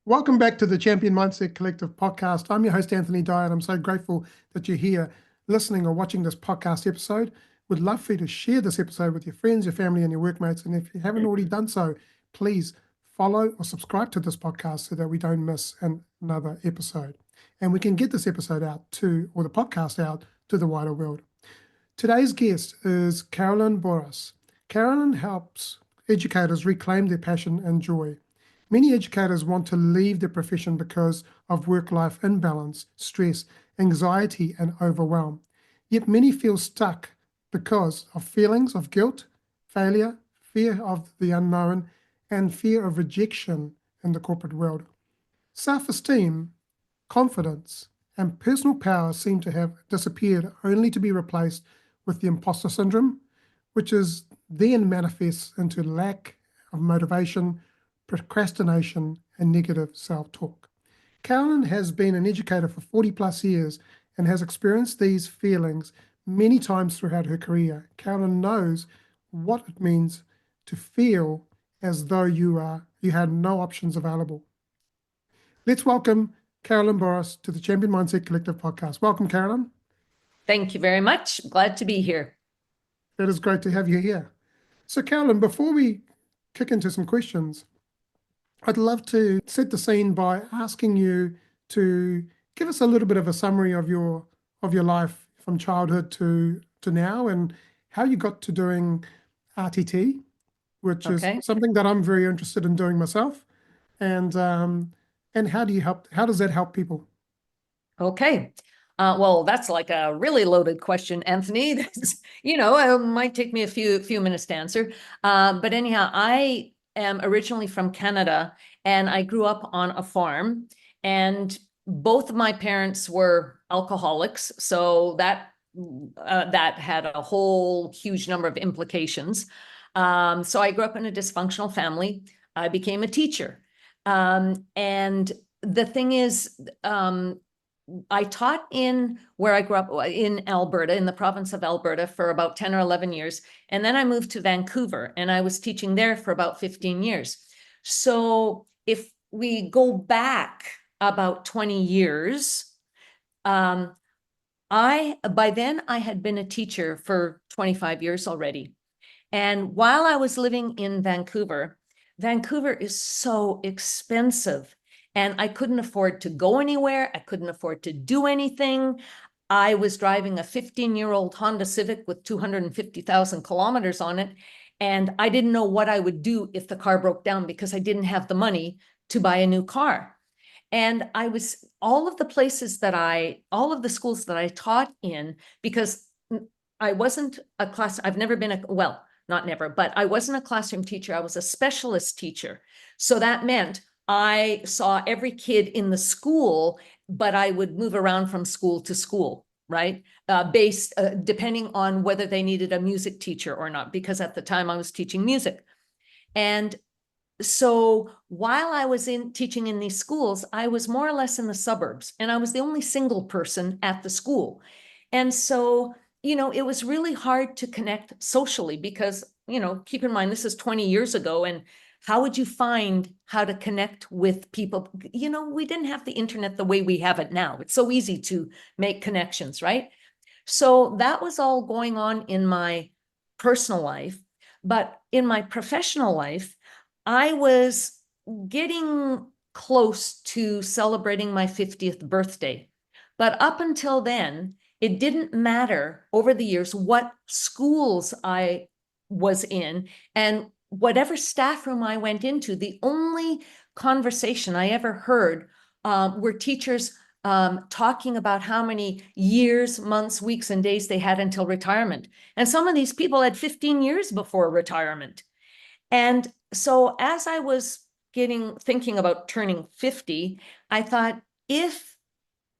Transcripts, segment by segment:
Welcome back to the Champion Mindset Collective podcast. I'm your host, Anthony Dahya, and I'm so grateful that you're here listening or watching this podcast episode. Would love for you to share this episode with your friends, your family, and your workmates. And if you haven't already done so, please follow or subscribe to this podcast so that we don't miss another episode. And we can get this episode out or the podcast out to the wider world. Today's guest is Carolyn Boras. Carolyn helps educators reclaim their passion and joy. Many educators want to leave their profession because of work-life imbalance, stress, anxiety, and overwhelm. Yet many feel stuck because of feelings of guilt, failure, fear of the unknown, and fear of rejection in the corporate world. Self-esteem, confidence, and personal power seem to have disappeared, only to be replaced with the imposter syndrome, which is then manifests into lack of motivation, procrastination, and negative self-talk. Carolyn has been an educator for 40 plus years and has experienced these feelings many times throughout her career. Carolyn knows what it means to feel as though you had no options available. Let's welcome Carolyn Boras to the Champion Mindset Collective podcast. Welcome, Carolyn. Thank you very much. Glad to be here. It is great to have you here. So, Carolyn, before we kick into some questions, I'd love to set the scene by asking you to give us a little bit of a summary of your life from childhood to now, and how you got to doing RTT, which is something that I'm very interested in doing myself. And how does that help people? Okay. Well, that's like a really loaded question, Anthony. It might take me a few minutes to answer. But anyhow, I am originally from Canada, and I grew up on a farm, and both of my parents were alcoholics. So that had a whole huge number of implications. So I grew up in a dysfunctional family. I became a teacher. And the thing is, I taught in where I grew up in Alberta, in the province of Alberta, for about 10 or 11 years. And then I moved to Vancouver, and I was teaching there for about 15 years. So if we go back about 20 years, by then I had been a teacher for 25 years already. And while I was living in Vancouver, Vancouver is so expensive. And I couldn't afford to go anywhere. I couldn't afford to do anything. I was driving a 15-year-old Honda Civic with 250,000 kilometers on it. And I didn't know what I would do if the car broke down, because I didn't have the money to buy a new car. And all of the schools that I taught in, because I wasn't a class, I've never been not never, but I wasn't a classroom teacher. I was a specialist teacher. So that meant I saw every kid in the school, but I would move around from school to school, right? Depending on whether they needed a music teacher or not, because at the time I was teaching music. And so while I was teaching in these schools, I was more or less in the suburbs, and I was the only single person at the school. And so, it was really hard to connect socially, because, keep in mind, this is 20 years ago, and how would you find how to connect with people? We didn't have the internet the way we have it now. It's so easy to make connections, right? So that was all going on in my personal life. But in my professional life, I was getting close to celebrating my 50th birthday. But up until then, it didn't matter over the years what schools I was in and whatever staff room I went into. The only conversation I ever heard were teachers talking about how many years, months, weeks, and days they had until retirement. And some of these people had 15 years before retirement. And so as I was thinking about turning 50, I thought, if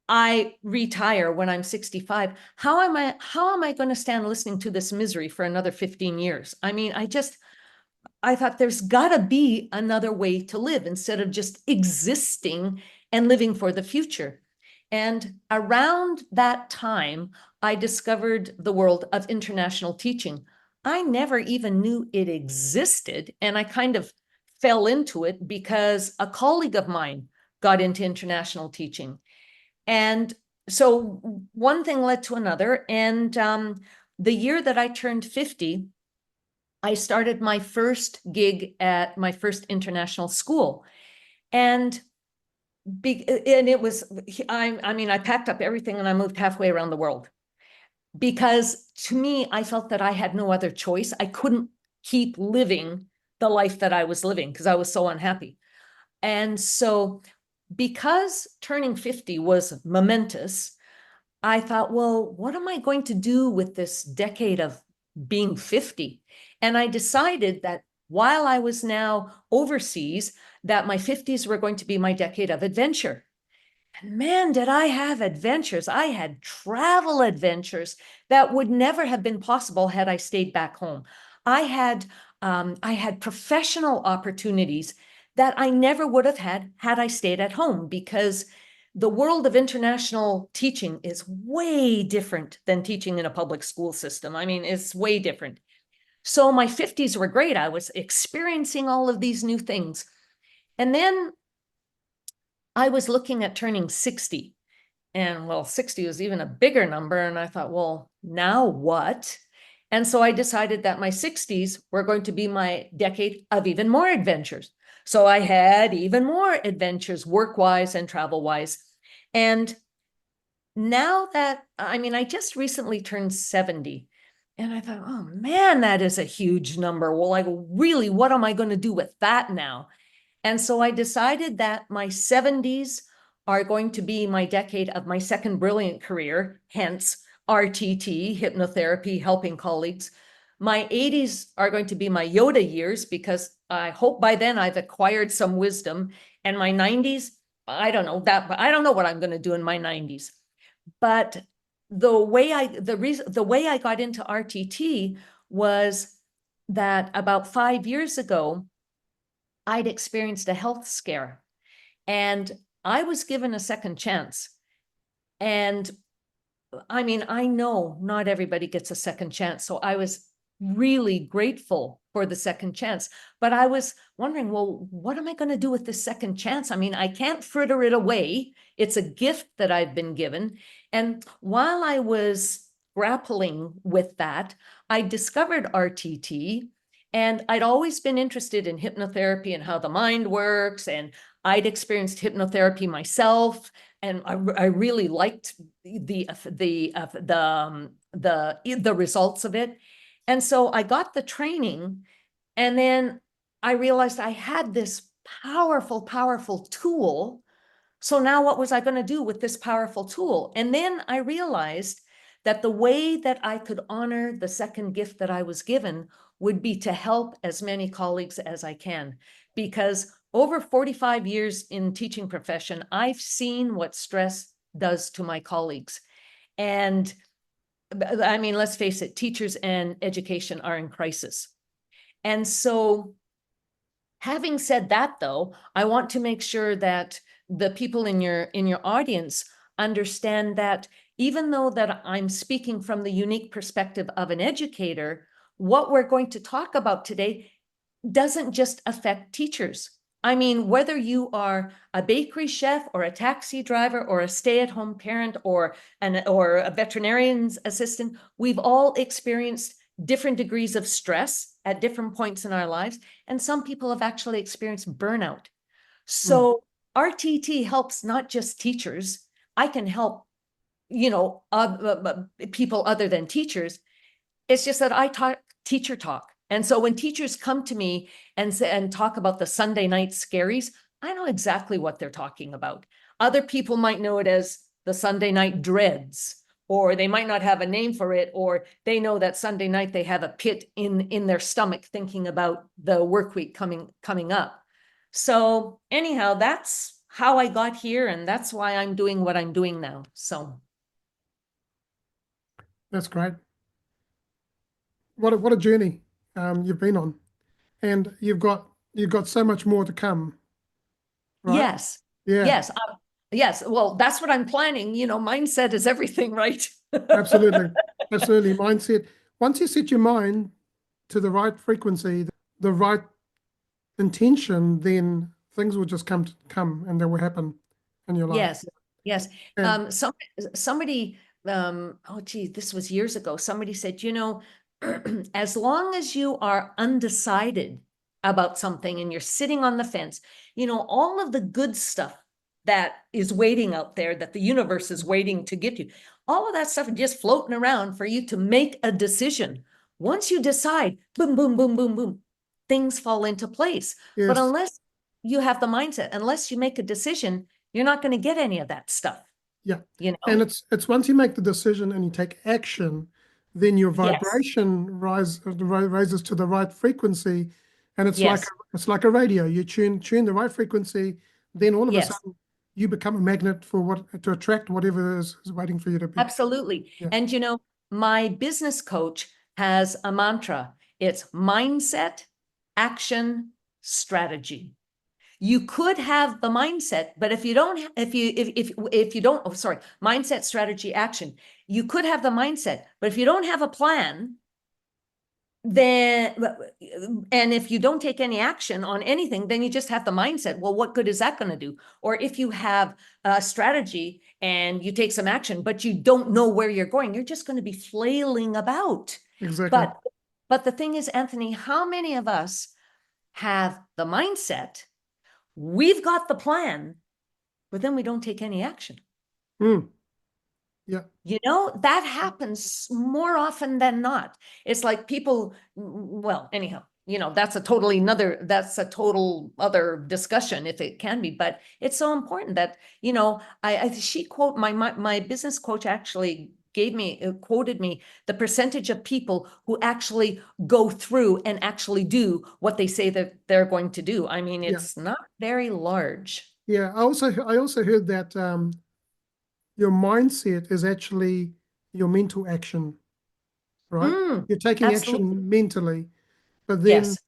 I retire when I'm 65, how am I going to stand listening to this misery for another 15 years? I mean, I thought there's got to be another way to live instead of just existing and living for the future. And around that time, I discovered the world of international teaching. I never even knew it existed, and I kind of fell into it because a colleague of mine got into international teaching. And so one thing led to another. And the year that I turned 50, I started my first gig at my first international school. And it was, I mean, I packed up everything and I moved halfway around the world. Because to me, I felt that I had no other choice. I couldn't keep living the life that I was living because I was so unhappy. And so because turning 50 was momentous, I thought, well, what am I going to do with this decade of being 50? And I decided that while I was now overseas, that my 50s were going to be my decade of adventure. And man, did I have adventures. I had travel adventures that would never have been possible had I stayed back home. I had professional opportunities that I never would have had I stayed at home, because the world of international teaching is way different than teaching in a public school system. I mean, it's way different. So my 50s were great. I was experiencing all of these new things. And then I was looking at turning 60, and well, 60 was even a bigger number. And I thought, well, now what? And so I decided that my 60s were going to be my decade of even more adventures. So I had even more adventures, work-wise and travel-wise. And now that, I mean, I just recently turned 70, and I thought, oh man, that is a huge number. Well, like, really, what am I going to do with that now? And so I decided that my 70s are going to be my decade of my second brilliant career, hence RTT, hypnotherapy, helping colleagues. My 80s are going to be my Yoda years, because I hope by then I've acquired some wisdom. And my 90s, I don't know that, but I don't know what I'm going to do in my 90s. But the way I got into RTT was that about 5 years ago, I'd experienced a health scare, and I was given a second chance. And I mean, I know not everybody gets a second chance, so I was really grateful for the second chance. But I was wondering, well, what am I going to do with this second chance? I mean, I can't fritter it away. It's a gift that I've been given. And while I was grappling with that, I discovered RTT. And I'd always been interested in hypnotherapy and how the mind works. And I'd experienced hypnotherapy myself, and I really liked the results of it. And so I got the training, and then I realized I had this powerful, powerful tool. So now what was I going to do with this powerful tool? And then I realized that the way that I could honor the second gift that I was given would be to help as many colleagues as I can. Because over 45 years in teaching profession, I've seen what stress does to my colleagues. And I mean, let's face it, teachers and education are in crisis. And so, having said that, though, I want to make sure that the people in your audience understand that even though that I'm speaking from the unique perspective of an educator, what we're going to talk about today doesn't just affect teachers. I mean, whether you are a bakery chef or a taxi driver or a stay-at-home parent or a veterinarian's assistant, we've all experienced different degrees of stress at different points in our lives. And some people have actually experienced burnout. So RTT helps not just teachers. I can help, people other than teachers. It's just that I talk teacher talk. And so when teachers come to me and talk about the Sunday night scaries, I know exactly what they're talking about. Other people might know it as the Sunday night dreads, or they might not have a name for it, or they know that Sunday night they have a pit in their stomach thinking about the work week coming up. So anyhow, that's how I got here, and that's why I'm doing what I'm doing now. So That's great. What a journey you've been on, and you've got so much more to come, right? yes, Yeah, yes, yes. Well, that's what I'm planning. Mindset is everything, right? absolutely, absolutely. Mindset. Once you set your mind to the right frequency, the right intention, then things will just come and they will happen in your life. Yes, yes. And Somebody, oh gee, this was years ago. Somebody said, as long as you are undecided about something and you're sitting on the fence, all of the good stuff that is waiting out there, that the universe is waiting to get you, all of that stuff is just floating around for you to make a decision. Once you decide, boom, boom, boom, boom, boom, things fall into place. But yes, unless you have the mindset, unless you make a decision, you're not going to get any of that stuff, yeah. you And know? it's once you make the decision and you take action, then your Yes, vibration rises to the right frequency, and yes, it's like a radio. You tune the right frequency, then all of a yes, sudden you become a magnet for what to attract whatever is waiting for you to be. absolutely. Yeah, And my business coach has a mantra. It's mindset, action, strategy. You could have the mindset, but if you don't, if you don't, oh, sorry, mindset, strategy, action. You could have the mindset, but if you don't have a plan, then, and if you don't take any action on anything, then you just have the mindset. Well, what good is that going to do? Or if you have a strategy and you take some action, but you don't know where you're going, you're just going to be flailing about. exactly. But the thing is, Anthony, how many of us have the mindset? We've got the plan, but then we don't take any action. Mm, yeah, That happens more often than not. It's like people, well, anyhow, that's a total other discussion if it can be, but it's so important that, she quote, my business coach actually quoted me the percentage of people who actually go through and actually do what they say that they're going to do. I mean, yeah, it's not very large. yeah. I also heard that your mindset is actually your mental action, right? Mm, You're taking absolutely. action mentally, but then Yes.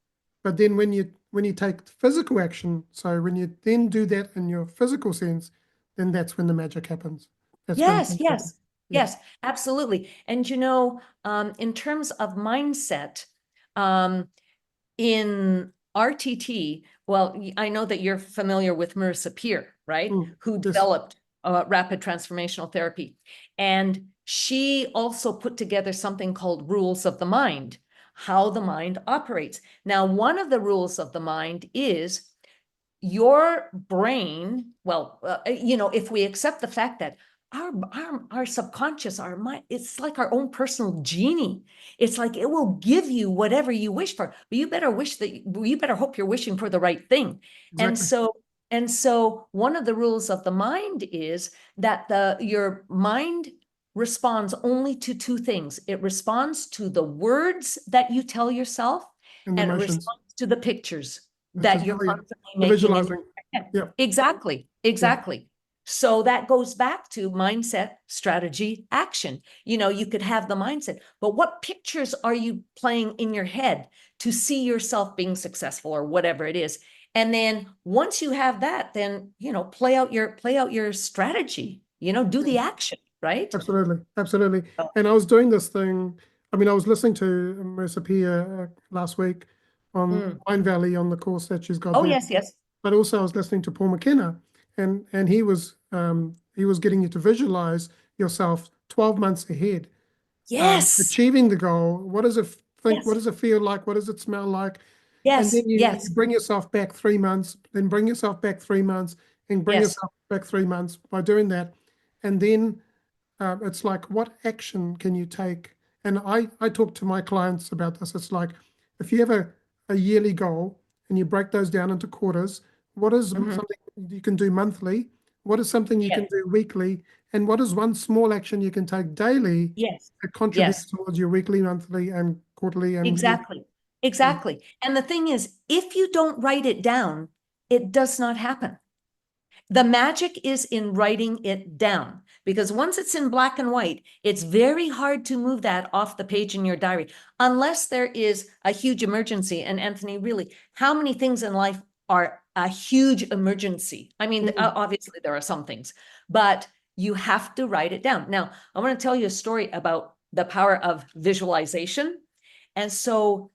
but then when you take physical action, so when you then do that in your physical sense, then that's when the magic happens. That's when Yes, things happen. yes, Yeah. yes, absolutely. And in terms of mindset, in RTT, well, I know that you're familiar with Marissa Peer, right? Mm, Who yes, developed rapid transformational therapy. And she also put together something called rules of the mind, how the mind operates. Now, one of the rules of the mind is your brain, well, if we accept the fact that our subconscious, our mind, it's like our own personal genie. It's like it will give you whatever you wish for, but you better hope you're wishing for the right thing. And exactly. so, one of the rules of the mind is that your mind responds only to two things. It responds to the words that you tell yourself, And the and it emotions, responds to the pictures which is that you're brilliant. constantly The making in visualizing. your head. Yeah, Exactly, yeah, exactly. So that goes back to mindset, strategy, action. You could have the mindset, but what pictures are you playing in your head to see yourself being successful or whatever it is? And then once you have that, then, play out your strategy, do yeah. the action, right? Absolutely, absolutely. Oh, And I was doing this thing. I mean, I was listening to Marissa Peer last week on mm. Mind Valley on the course that she's got Oh, there. yes, yes. But also I was listening to Paul McKenna, and he was getting you to visualize yourself 12 months ahead, Yes, achieving the goal. What does it think? What yes, does it feel like? What does it smell like? And yes, then you yes, bring yourself back 3 months, then bring yourself back 3 months, and bring yes. yourself back 3 months by doing that. And then it's like, what action can you take? And I talk to my clients about this. It's like, if you have a yearly goal and you break those down into quarters, what is Mhm. something you can do monthly? What is something you can Yes, do weekly? And what is one small action you can take daily yes, that contributes yes. towards your weekly, monthly, and quarterly and yearly? Exactly. Exactly. And the thing is, if you don't write it down, it does not happen. The magic is in writing it down, because once it's in black and white, it's very hard to move that off the page in your diary unless there is a huge emergency. And Anthony, really, how many things in life are a huge emergency? I mean, Mm, obviously there are some things, but you have to write it down. Now, I want to tell you a story about the power of visualization. And so,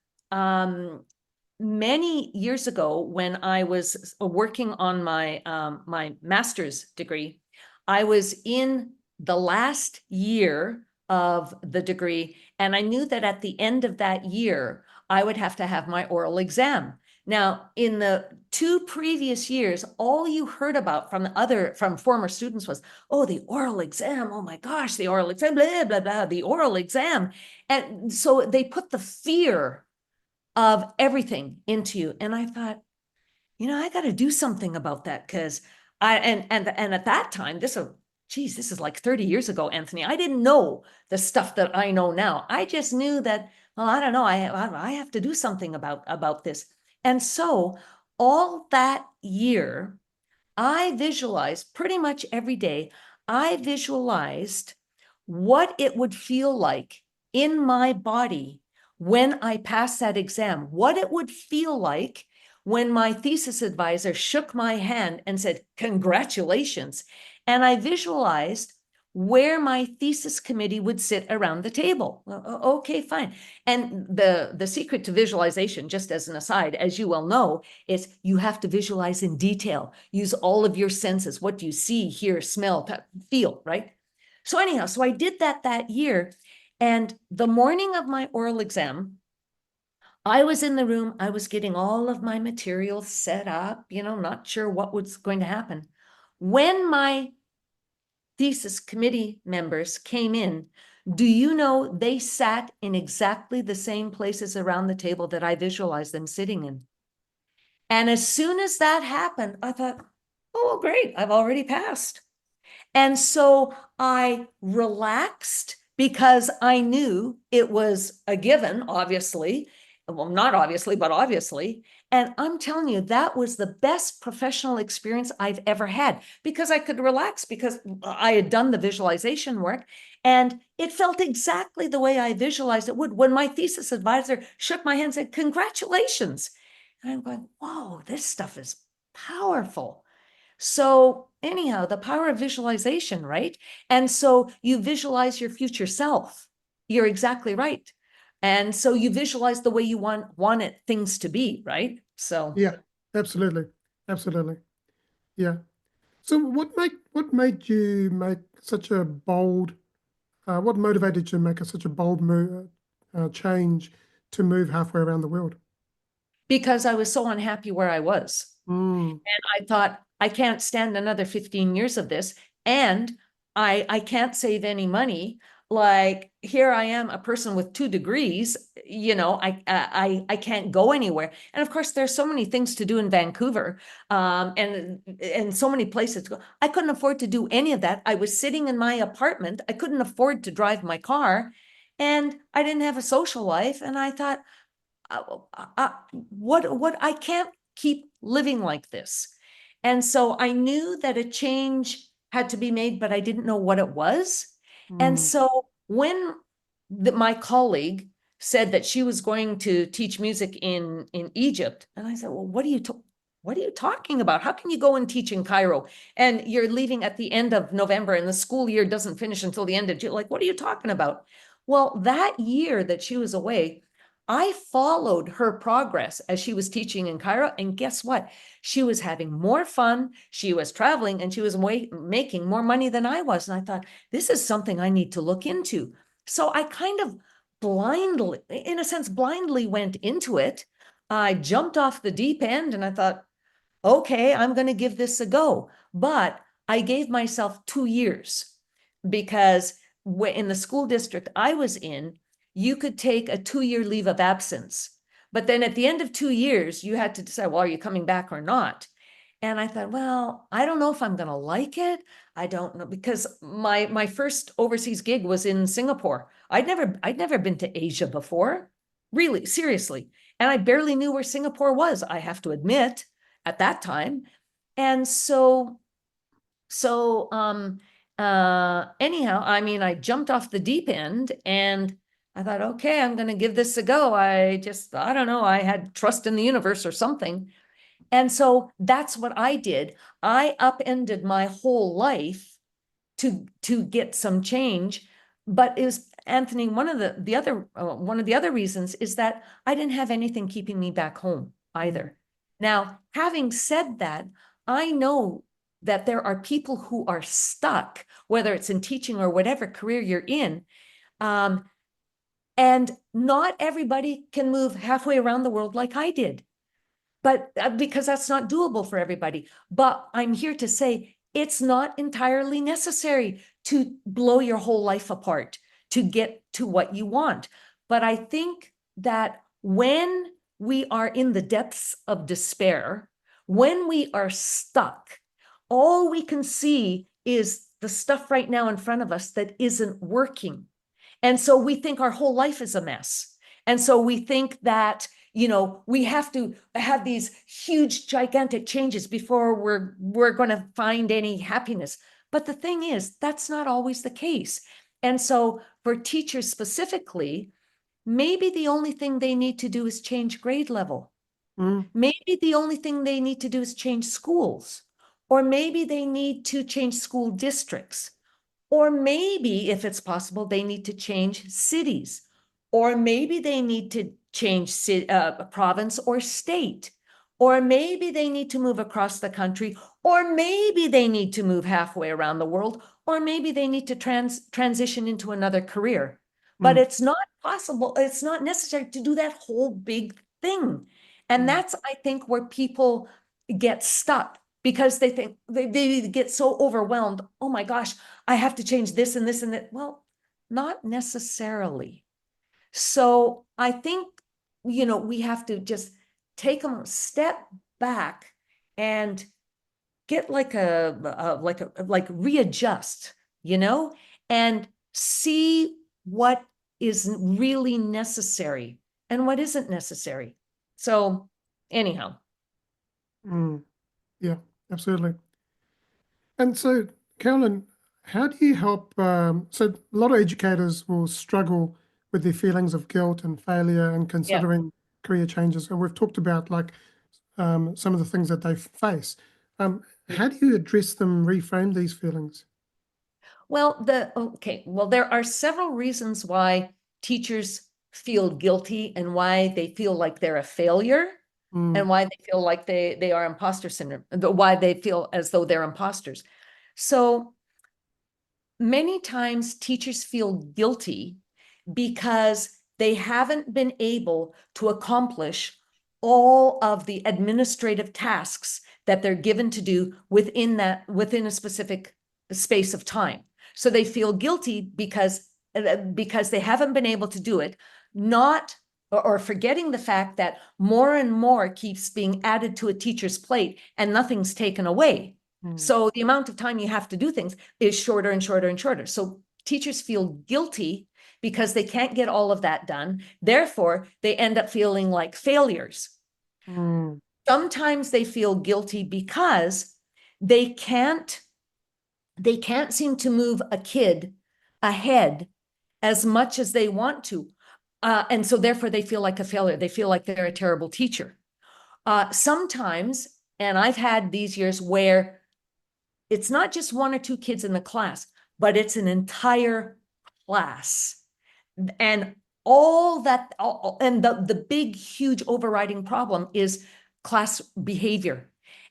many years ago, when I was working on my my master's degree, I was in the last year of the degree, and I knew that at the end of that year, I would have to have my oral exam. Now, in the 2 previous years, all you heard about from former students was, oh, the oral exam. Oh my gosh, the oral exam, blah, blah, blah, the oral exam. And so they put the fear of everything into you. And I thought, I got to do something about that, because and at that time, this is like 30 years ago, Anthony. I didn't know the stuff that I know now. I just knew that, well, I don't know, I have to do something about this. And so all that year, I visualized pretty much every day. I visualized what it would feel like in my body when I passed that exam, what it would feel like when my thesis advisor shook my hand and said, congratulations. And I visualized where my thesis committee would sit around the table. Okay, fine. And the secret to visualization, just as an aside, as you well know, is you have to visualize in detail. Use all of your senses. What do you see, hear, smell, feel, right? So anyhow, so I did that year. And the morning of my oral exam, I was in the room, I was getting all of my materials set up, not sure what was going to happen. When my thesis committee members came in, do you know they sat in exactly the same places around the table that I visualized them sitting in? And as soon as that happened, I thought, oh, great, I've already passed. And so I relaxed because I knew it was a given, obviously. Well, not obviously, but obviously. And I'm telling you, that was the best professional experience I've ever had, because I could relax, because I had done the visualization work, and it felt exactly the way I visualized it would when my thesis advisor shook my hand and said, congratulations. And I'm going, whoa, this stuff is powerful. So anyhow, the power of visualization, right? And so you visualize your future self. You're exactly right. And so you visualize the way you want it, things to be, right? So Yeah, absolutely. Absolutely. Yeah. So what made you make such a bold, what motivated you to make such a bold move, change to move halfway around the world? because I was so unhappy where I was. Mm, And I thought, I can't stand another 15 years of this. And I can't save any money. Like, here I am, a person with 2 degrees, I can't go anywhere. And of course, there's so many things to do in Vancouver, and so many places to go. I couldn't afford to do any of that. I was sitting in my apartment. I couldn't afford to drive my car, and I didn't have a social life. And I thought, what I can't keep living like this. And so I knew that a change had to be made, but I didn't know what it was. And mm, so when my colleague said that she was going to teach music in Egypt, and I said, well, what are you talking about? How can you go and teach in Cairo and you're leaving at the end of November and the school year doesn't finish until the end of June? Like, what are you talking about? Well, that year that she was away, I followed her progress as she was teaching in Cairo. And guess what? She was having more fun. She was traveling and she was making more money than I was. And I thought, this is something I need to look into. So I kind of blindly, in a sense, blindly went into it. I jumped off the deep end and I thought, okay, I'm going to give this a go. But I gave myself 2 years, because in the school district I was in, you could take a 2-year leave of absence. But then at the end of 2 years, you had to decide, well, are you coming back or not? And I thought, well, I don't know if I'm going to like it. I don't know, because my first overseas gig was in Singapore. I'd never been to Asia before, really, seriously. And I barely knew where Singapore was, I have to admit, at that time. And anyhow, I mean, I jumped off the deep end and I thought, okay, I'm going to give this a go. I don't know, I had trust in the universe or something. And so that's what I did. I upended my whole life to get some change, but Anthony, one of the other reasons is that I didn't have anything keeping me back home either. Now, having said that, I know that there are people who are stuck, whether it's in teaching or whatever career you're in. And not everybody can move halfway around the world like I did, but because that's not doable for everybody. But I'm here to say it's not entirely necessary to blow your whole life apart to get to what you want. But I think that when we are in the depths of despair, when we are stuck, all we can see is the stuff right now in front of us that isn't working. And so we think our whole life is a mess. And so we think that, you know, we have to have these huge, gigantic changes before we're going to find any happiness. But the thing is, that's not always the case. And so for teachers specifically, maybe the only thing they need to do is change grade level. Maybe the only thing they need to do is change schools, or maybe they need to change school districts. Or maybe, if it's possible, they need to change cities, or maybe they need to change province or state, or maybe they need to move across the country, or maybe they need to move halfway around the world, or maybe they need to transition into another career. But it's not possible. It's not necessary to do that whole big thing. And that's, I think, where people get stuck, because they think they get so overwhelmed. Oh my gosh, I have to change this and this and that. Well, not necessarily. So I think, you know, we have to just take a step back and get like readjust, you know, and see what is really necessary and what isn't necessary. So anyhow. Yeah, absolutely. And so, Carolyn, how do you help? So, a lot of educators will struggle with their feelings of guilt and failure and considering career changes. And we've talked about like some of the things that they face. How do you address them, reframe these feelings? Well, there are several reasons why teachers feel guilty and why they feel like they're a failure and why they feel like they are imposter syndrome, why they feel as though they're imposters. So many times teachers feel guilty because they haven't been able to accomplish all of the administrative tasks that they're given to do within a specific space of time. So they feel guilty because they haven't been able to do it, not or forgetting the fact that more and more keeps being added to a teacher's plate and nothing's taken away. So the amount of time you have to do things is shorter and shorter and shorter. So teachers feel guilty because they can't get all of that done. Therefore, they end up feeling like failures. Sometimes they feel guilty because they can't seem to move a kid ahead as much as they want to. And so therefore they feel like a failure. They feel like they're a terrible teacher. Sometimes, and I've had these years where it's not just one or two kids in the class, but it's an entire class. And the big, huge overriding problem is class behavior.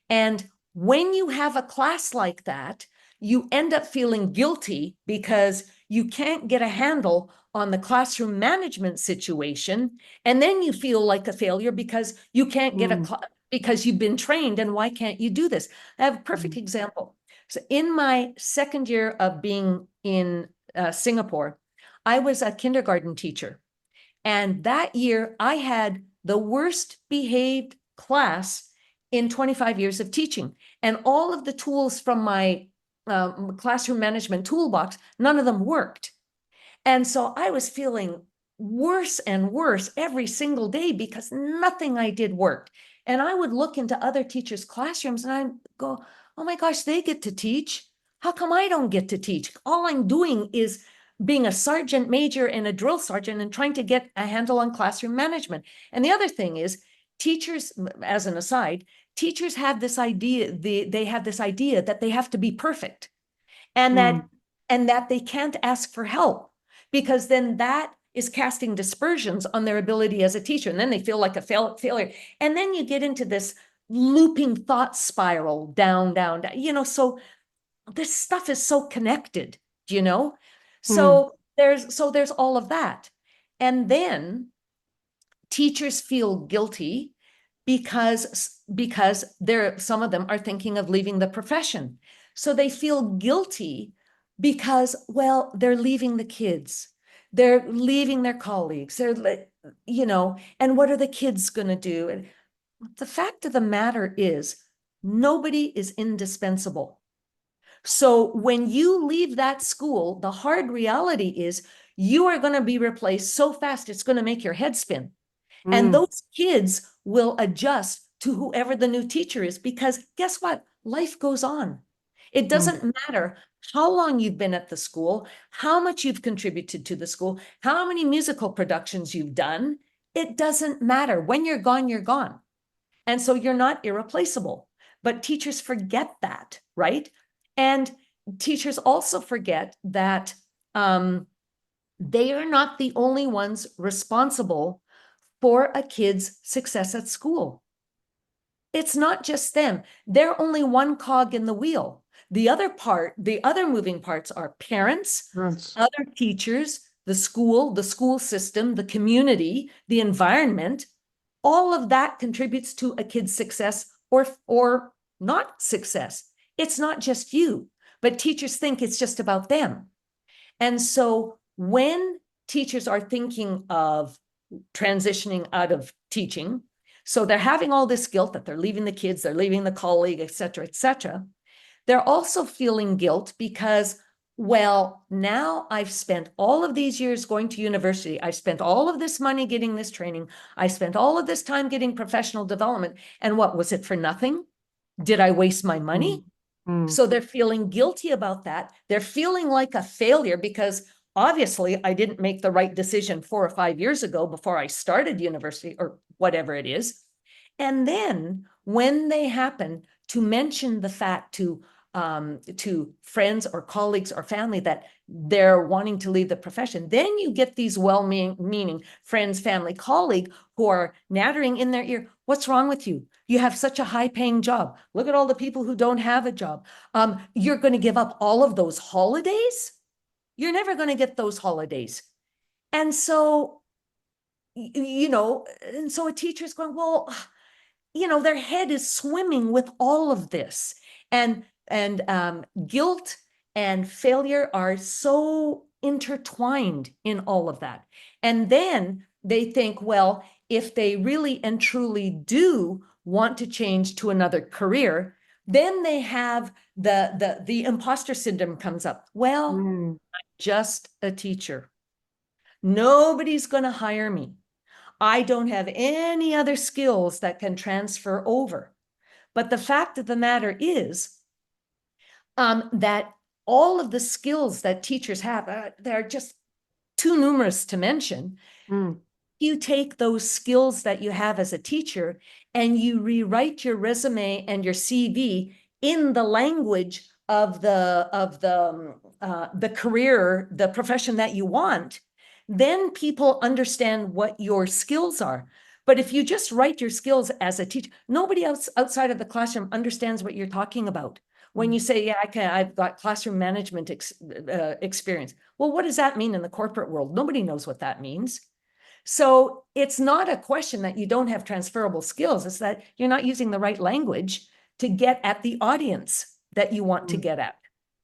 And when you have a class like that, you end up feeling guilty because you can't get a handle on the classroom management situation. And then you feel like a failure because you can't get because you've been trained. And why can't you do this? I have a perfect example. So in my second year of being in Singapore, I was a kindergarten teacher. And that year I had the worst behaved class in 25 years of teaching. And all of the tools from my classroom management toolbox, none of them worked. And so I was feeling worse and worse every single day because nothing I did worked. And I would look into other teachers' classrooms and I'd go, oh my gosh, they get to teach. How come I don't get to teach? All I'm doing is being a sergeant major and a drill sergeant and trying to get a handle on classroom management. And the other thing is, teachers, as an aside, teachers have this idea, they have this idea that they have to be perfect and that they can't ask for help because then that is casting dispersions on their ability as a teacher. And then they feel like a failure. And then you get into this looping thought spiral down, down, down, so this stuff is so connected, So there's all of that. And then teachers feel guilty because some of them are thinking of leaving the profession. So they feel guilty because, well, they're leaving the kids, they're leaving their colleagues, and what are the kids going to do? And the fact of the matter is, nobody is indispensable. So when you leave that school, the hard reality is you are going to be replaced so fast, it's going to make your head spin. And those kids will adjust to whoever the new teacher is, because guess what? Life goes on. It doesn't matter how long you've been at the school, how much you've contributed to the school, how many musical productions you've done. It doesn't matter. When you're gone, you're gone. And so you're not irreplaceable. But teachers forget that, right? And teachers also forget that they are not the only ones responsible for a kid's success at school. It's not just them. They're only one cog in the wheel. The other moving parts are parents, other teachers, the school system, the community, the environment. All of that contributes to a kid's success or not success. It's not just you, but teachers think it's just about them. And so when teachers are thinking of transitioning out of teaching, so they're having all this guilt that they're leaving the kids, they're leaving the colleague, et cetera, et cetera. They're also feeling guilt because, well, now I've spent all of these years going to university. I've spent all of this money getting this training. I spent all of this time getting professional development. And what, was it for nothing? Did I waste my money? So they're feeling guilty about that. They're feeling like a failure because obviously I didn't make the right decision 4 or 5 years ago before I started university or whatever it is. And then when they happen to mention the fact to friends or colleagues or family that they're wanting to leave the profession, then you get these well-meaning friends, family, colleague who are nattering in their ear, what's wrong with you? You have such a high-paying job. Look at all the people who don't have a job. You're going to give up all of those holidays? You're never going to get those holidays. And so, and so a teacher is going, well, their head is swimming with all of this. And guilt and failure are so intertwined in all of that. And then they think, well, if they really and truly do want to change to another career, then they have the imposter syndrome comes up. Well, I'm just a teacher. Nobody's going to hire me. I don't have any other skills that can transfer over. But the fact of the matter is that all of the skills that teachers have, they're just too numerous to mention. You take those skills that you have as a teacher and you rewrite your resume and your CV in the language of the career, the profession that you want, then people understand what your skills are. But if you just write your skills as a teacher, nobody else outside of the classroom understands what you're talking about. When you say, yeah, I've got classroom management experience. Well, what does that mean in the corporate world? Nobody knows what that means. So it's not a question that you don't have transferable skills. It's that you're not using the right language to get at the audience that you want to get at,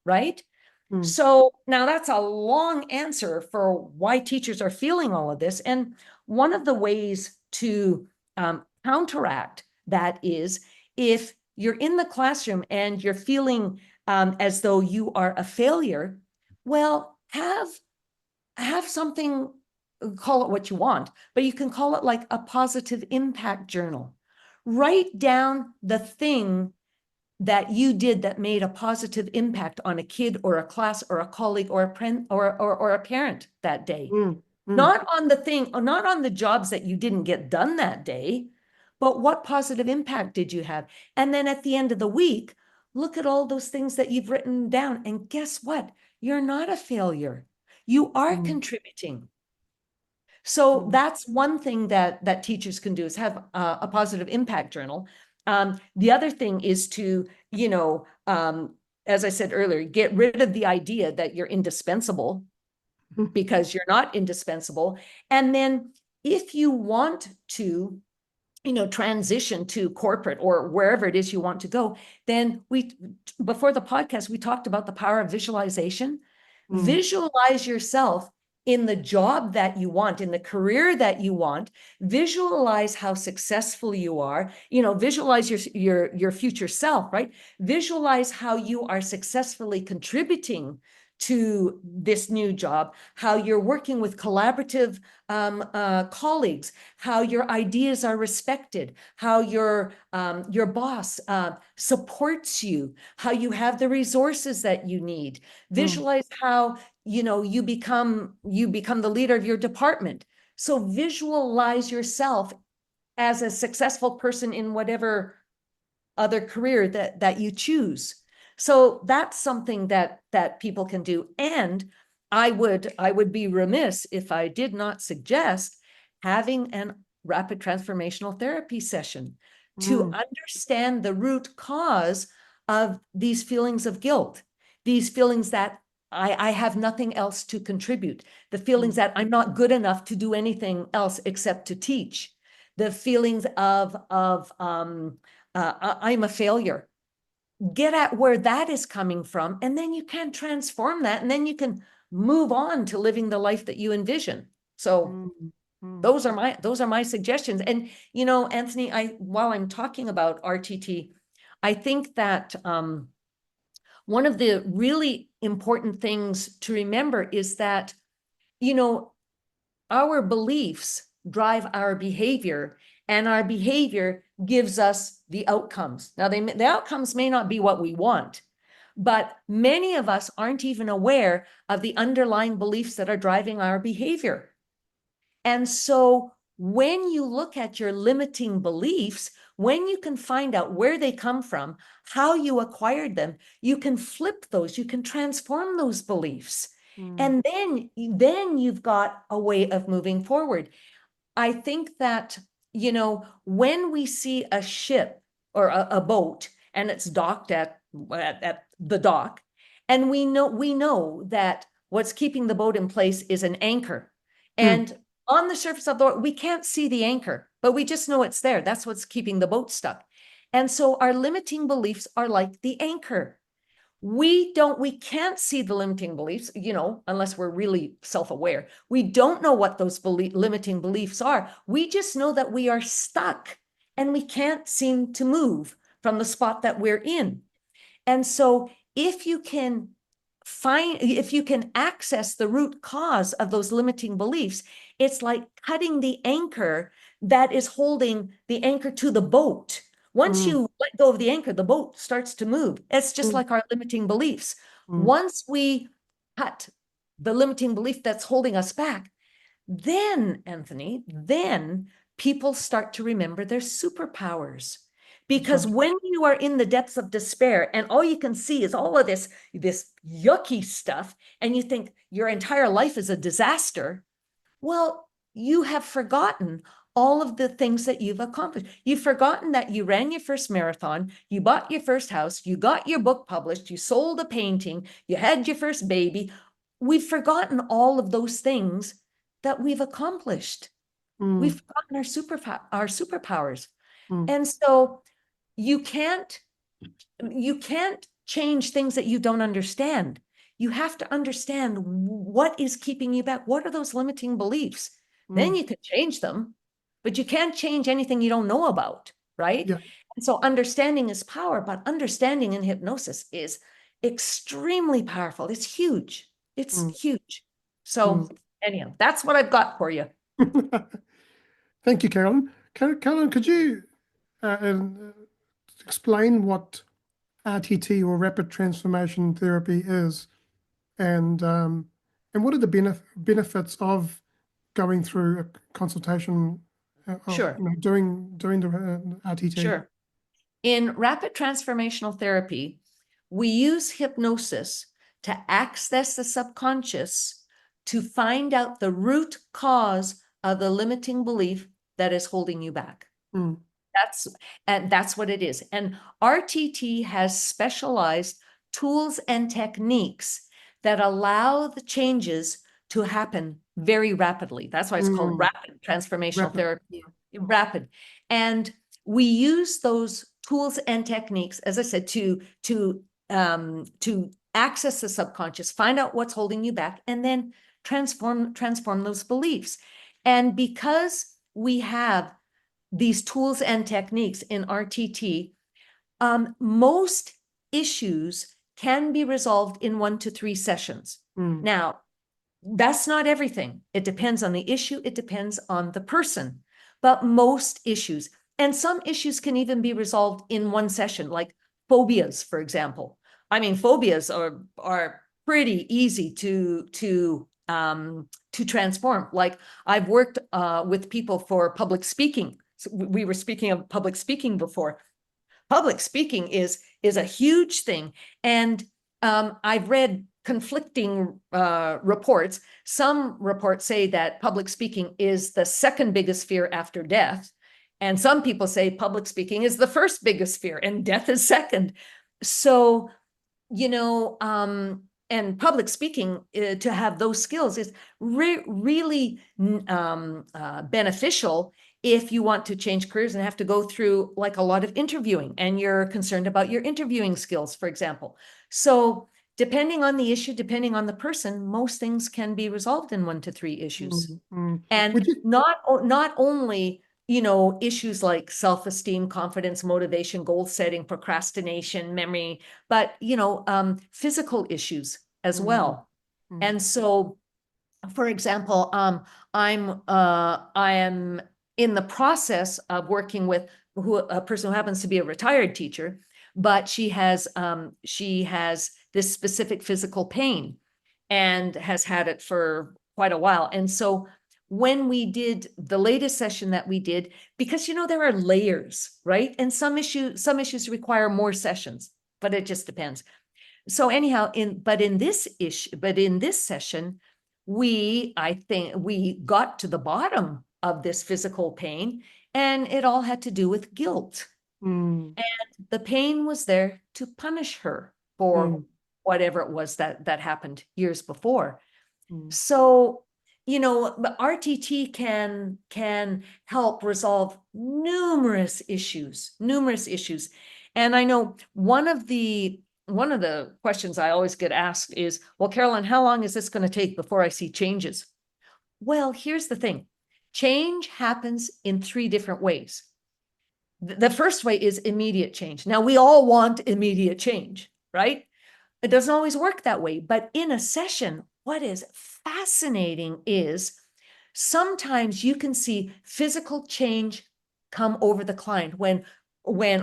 right? So now that's a long answer for why teachers are feeling all of this. And one of the ways to counteract that is if you're in the classroom and you're feeling as though you are a failure, well, have something, call it what you want, but you can call it like a positive impact journal. Write down the thing that you did that made a positive impact on a kid or a class or a colleague or a friend or a parent that day. Not on the thing, or not on the jobs that you didn't get done that day, but what positive impact did you have? And then at the end of the week, look at all those things that you've written down. And guess what? You're not a failure. you are Mm. contributing. So Mm. that's one thing that teachers can do, is have a positive impact journal. The other thing is to, as I said earlier, get rid of the idea that you're indispensable, because you're not indispensable. And then if you want to, transition to corporate or wherever it is you want to go, then before the podcast, we talked about the power of visualization. Mm. Visualize yourself in the job that you want, in the career that you want. Visualize how successful you are. Visualize your future self, right? Visualize how you are successfully contributing to this new job, how you're working with collaborative colleagues, how your ideas are respected, how your boss supports you, how you have the resources that you need. Visualize how you become the leader of your department. So visualize yourself as a successful person in whatever other career that you choose. So that's something that people can do. And I would be remiss if I did not suggest having an rapid transformational therapy session to understand the root cause of these feelings of guilt, these feelings that I have nothing else to contribute, the feelings that I'm not good enough to do anything else except to teach, the feelings of I'm a failure. Get at where that is coming from, and then you can transform that, and then you can move on to living the life that you envision. So those are my suggestions. And Anthony, while I'm talking about RTT, I think that one of the really important things to remember is that our beliefs drive our behavior, and our behavior gives us the outcomes. Now, the outcomes may not be what we want, but many of us aren't even aware of the underlying beliefs that are driving our behavior. And so when you look at your limiting beliefs, when you can find out where they come from, how you acquired them, you can flip those, you can transform those beliefs. And then you've got a way of moving forward. I think that, when we see a ship or a boat and it's docked at the dock, and we know that what's keeping the boat in place is an anchor. And on the surface of the water, we can't see the anchor, but we just know it's there. That's what's keeping the boat stuck. And so our limiting beliefs are like the anchor. We can't see the limiting beliefs, unless we're really self-aware. We don't know what those limiting beliefs are. We just know that we are stuck and we can't seem to move from the spot that we're in. And so if you can access the root cause of those limiting beliefs, it's like cutting the anchor that is holding the anchor to the boat. Once you let go of the anchor, the boat starts to move. It's just like our limiting beliefs. Once we cut the limiting belief that's holding us back, then, Anthony, people start to remember their superpowers. Because when you are in the depths of despair and all you can see is all of this yucky stuff, and you think your entire life is a disaster, well, you have forgotten all of the things that you've accomplished. You've forgotten that you ran your first marathon, you bought your first house, you got your book published, you sold a painting, you had your first baby. We've forgotten all of those things that we've accomplished. We've forgotten our superpowers. And so you can't change things that you don't understand. You have to understand what is keeping you back. What are those limiting beliefs? Then you can change them, but you can't change anything you don't know about, right? Yeah. And so understanding is power, but understanding in hypnosis is extremely powerful. It's huge. It's huge. So anyhow, that's what I've got for you. Thank you, Carolyn. Carolyn, could you explain what RTT, or Rapid Transformation Therapy, is, and what are the benefits of going through a consultation, Sure. doing the RTT? Sure. In rapid transformational therapy, we use hypnosis to access the subconscious to find out the root cause of the limiting belief that is holding you back. Mm. That's what it is. And RTT has specialized tools and techniques that allow the changes to happen very rapidly. That's why it's called rapid transformational therapy. Rapid. And we use those tools and techniques, as I said, to access the subconscious, find out what's holding you back, and then transform those beliefs. And because we have these tools and techniques in RTT, most issues can be resolved in 1 to 3 sessions. Now, that's not everything. It depends on the issue. It depends on the person. But most issues, and some issues can even be resolved in 1 session, like phobias, for example. I mean, phobias are pretty easy to transform. Like, I've worked with people for public speaking. So we were speaking of public speaking before. Public speaking is a huge thing. And I've read conflicting reports. Some reports say that public speaking is the second biggest fear after death. And some people say public speaking is the first biggest fear and death is second. So, you know, and public speaking, to have those skills is really beneficial if you want to change careers and have to go through like a lot of interviewing and you're concerned about your interviewing skills, for example. So depending on the issue, depending on the person, most things can be resolved in 1 to 3 issues. And not only, you know, issues like self-esteem, confidence, motivation, goal setting, procrastination, memory, but, you know, physical issues as well. And so, for example, I am in the process of working with a person who happens to be a retired teacher, but she has this specific physical pain and has had it for quite a while. And so when we did the latest session that we did, because, you know, there are layers, right? And some issues require more sessions, but it just depends. So anyhow, in this session, I think we got to the bottom of this physical pain, and it all had to do with guilt. And the pain was there to punish her for whatever it was that happened years before. So, you know, RTT can help resolve numerous issues. And I know one of the questions I always get asked is, well, Carolyn, how long is this going to take before I see changes? Well, here's the thing. Change happens in 3 different ways. The first way is immediate change. Now, we all want immediate change, right? It doesn't always work that way. But in a session, what is fascinating is sometimes you can see physical change come over the client when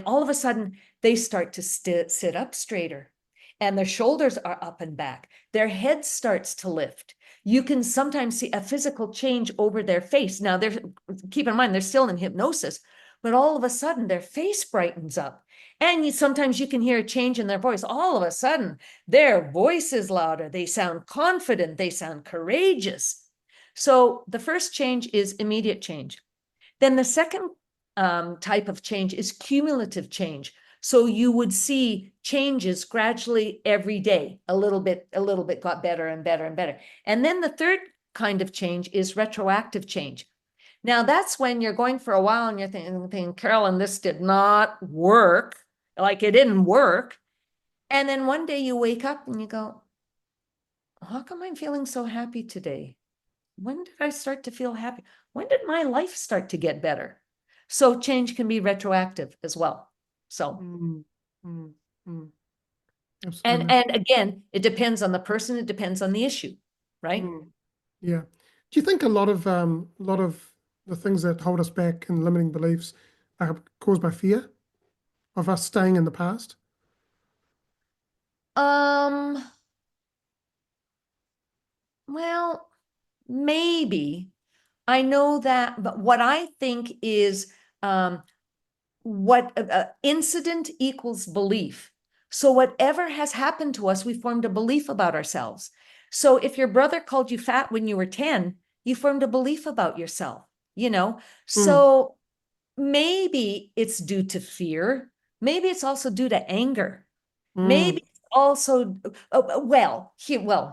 all of a sudden they start to sit up straighter and their shoulders are up and back. Their head starts to lift. You can sometimes see a physical change over their face. Now, keep in mind, they're still in hypnosis, but all of a sudden their face brightens up. And sometimes you can hear a change in their voice. All of a sudden, their voice is louder. They sound confident. They sound courageous. So the first change is immediate change. Then the second type of change is cumulative change. So you would see changes gradually every day, a little bit got better and better and better. And then the third kind of change is retroactive change. Now that's when you're going for a while and you're thinking, Carolyn, this did not work. Like, it didn't work. And then one day you wake up and you go, how come I'm feeling so happy today? When did I start to feel happy? When did my life start to get better? So change can be retroactive as well. So, Absolutely. and again, it depends on the person. It depends on the issue, right? Yeah. Do you think a lot of the things that hold us back and limiting beliefs are caused by fear of us staying in the past? Well, maybe. I know that, but what I think is what incident equals belief. So whatever has happened to us, we formed a belief about ourselves. So if your brother called you fat when you were 10, you formed a belief about yourself, you know? Mm, So maybe it's due to fear. Maybe it's also due to anger. Maybe mm, it's also,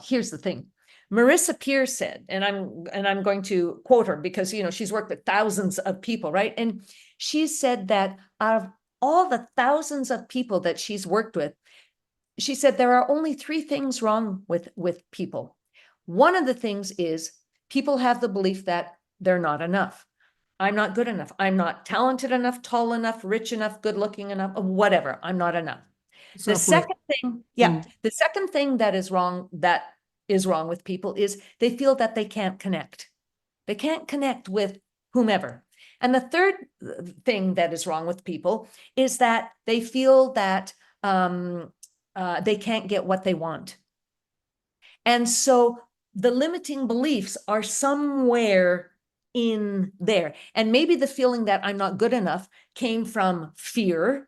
here's the thing. Marissa Peer said, and I'm going to quote her because, you know, she's worked with thousands of people, right? And she said that out of all the thousands of people that she's worked with, she said there are only three things wrong with people. One of the things is people have the belief that they're not enough. I'm not good enough. I'm not talented enough, tall enough, rich enough, good looking enough, whatever. I'm not enough. The self-worth. second thing, Mm, the second thing that is wrong with people is they feel that they can't connect. They can't connect with whomever. And the third thing that is wrong with people is that they feel that they can't get what they want. And so the limiting beliefs are somewhere in there. And maybe the feeling that I'm not good enough came from fear.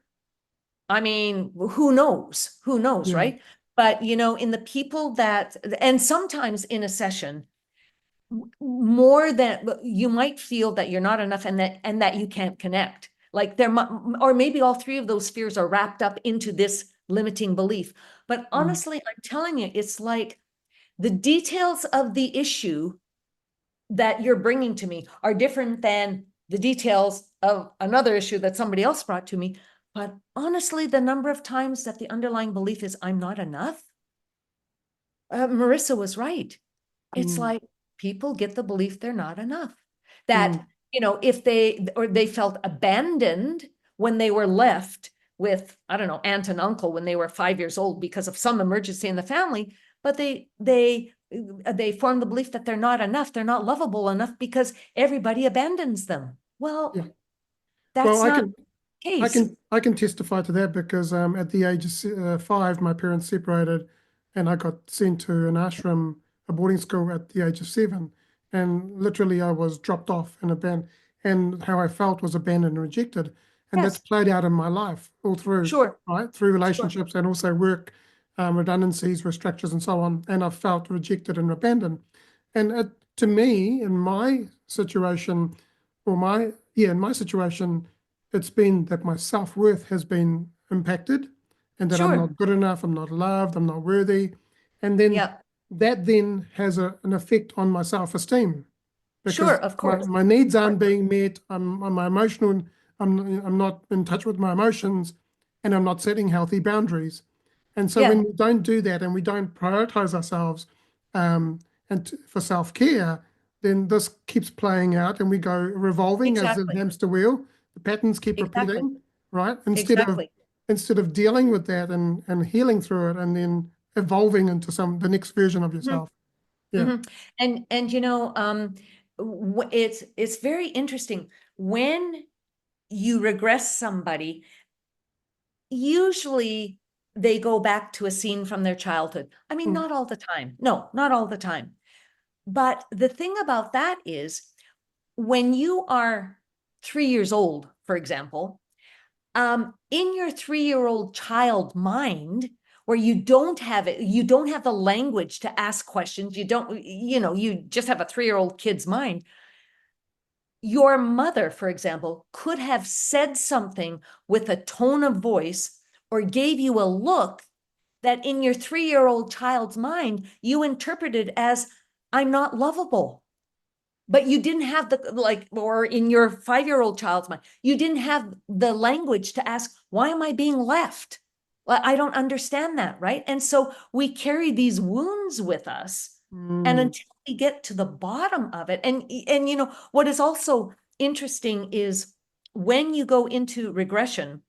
I mean, who knows? Who knows, yeah. right? But, you know, in the people that, and sometimes in a session, more than you might feel that you're not enough and that you can't connect. Like there, or maybe all three of those fears are wrapped up into this limiting belief. But Mm, honestly, I'm telling you, it's like the details of the issue that you're bringing to me are different than the details of another issue that somebody else brought to me. But honestly, the number of times that the underlying belief is I'm not enough, Marissa was right. It's mm, like people get the belief they're not enough. mm, That, you know, if they felt abandoned when they were left with, I don't know, aunt and uncle when they were 5 years old because of some emergency in the family, but they form the belief that they're not enough, they're not lovable enough because everybody abandons them. Well, yeah. Well, that's not the case. I can testify to that because at the age of 5, my parents separated, and I got sent to an ashram, a boarding school at the age of 7, and literally I was dropped off and abandoned, and how I felt was abandoned and rejected, and that's Yes, played out in my life all through, sure, right, through sure, relationships and also work, redundancies, restrictions, and so on, and I felt rejected and abandoned, and to me, in my situation, in my situation it's been that my self-worth has been impacted and that I'm sure. not good enough, I'm not loved, I'm not worthy. And then Yeah, that then has an effect on my self-esteem sure, because of my, course. my needs Of course. aren't being met. I'm my emotional, I'm not in touch with my emotions and I'm not setting healthy boundaries. And so when Yeah, we don't do that and we don't prioritize ourselves for self-care, then this keeps playing out and we go revolving as a exactly, hamster wheel. The patterns keep exactly, repeating, right? exactly. Instead of dealing with that and healing through it and then evolving into the next version of Mhm, yourself. Yeah. mhm. And you know, it's very interesting when you regress somebody, usually they go back to a scene from their childhood. I mean, Mm, not all the time. No, not all the time. But the thing about that is when you are 3 years old, for example, in your 3-year-old child mind, where you don't have it, you don't have the language to ask questions, you don't, you know, you just have a 3-year-old kid's mind. Your mother, for example, could have said something with a tone of voice or gave you a look that in your 3-year-old child's mind, you interpreted as, I'm not lovable. But you didn't have the, like, or in your 5-year-old child's mind, you didn't have the language to ask, why am I being left? Well, I don't understand that, right? And so we carry these wounds with us. And mm, until we get to the bottom of it, and you know, what is also interesting is when you go into regression,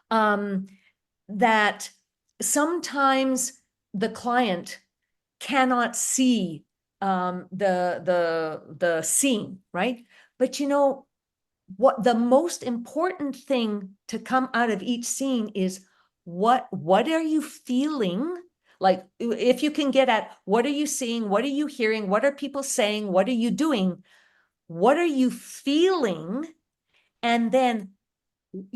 um, that sometimes the client cannot see the scene, right? But you know what? The most important thing to come out of each scene is what are you feeling? Like if you can get at what are you seeing, what are you hearing, what are people saying, what are you doing, what are you feeling, and then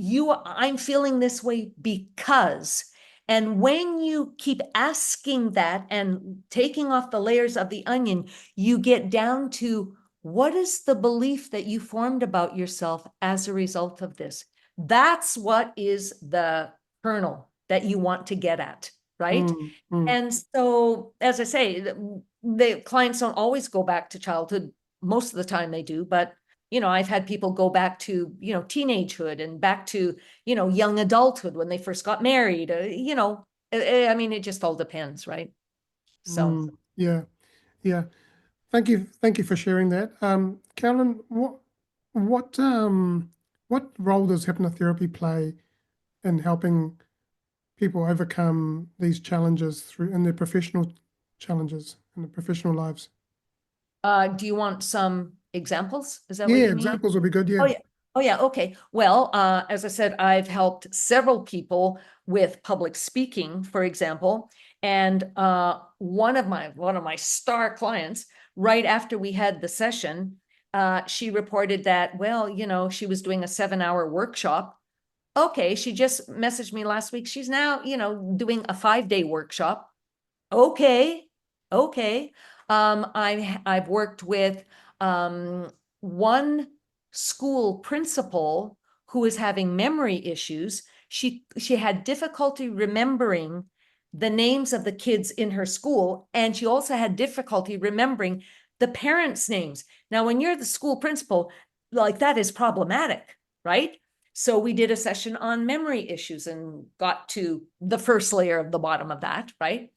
I'm feeling this way because, And when you keep asking that and taking off the layers of the onion, you get down to what is the belief that you formed about yourself as a result of this? That's what is the kernel that you want to get at, right? And so, as I say, the clients don't always go back to childhood. Most of the time they do, but I've had people go back to, teenagehood and back to, young adulthood when they first got married. I mean, it just all depends, right? So, Yeah, yeah. Thank you for sharing that. Carolyn, what what role does hypnotherapy play in helping people overcome these challenges through in their professional challenges in their professional lives? do you want some examples? Is that what Yeah, you mean? examples would be good. Oh, Yeah. yeah. Oh, yeah. Okay. Well, as I said, I've helped several people with public speaking, for example. And one of my star clients, right after we had the session, she reported that, well, she was doing a 7-hour workshop. Okay, she just messaged me last week. She's now, doing a 5-day workshop. Okay, okay. I've worked with one school principal who is having memory issues. She had difficulty remembering the names of the kids in her school, and she also had difficulty remembering the parents' names. Now, when you're the school principal, like that is problematic, right? So we did a session on memory issues and got to the first layer of the bottom of that, right?